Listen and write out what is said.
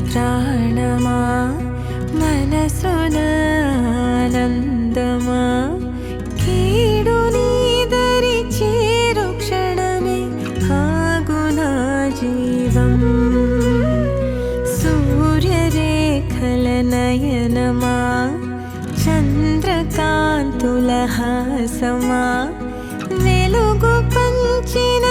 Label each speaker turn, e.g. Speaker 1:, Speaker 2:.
Speaker 1: ప్రాణమా మనసున ఆనందమా కీడు నీదరి చేరు క్షణమే ఆగునా జీవం సూర్యరేఖల నయనమా చంద్రకాంతుల హాసమా వెలుగు పంచిన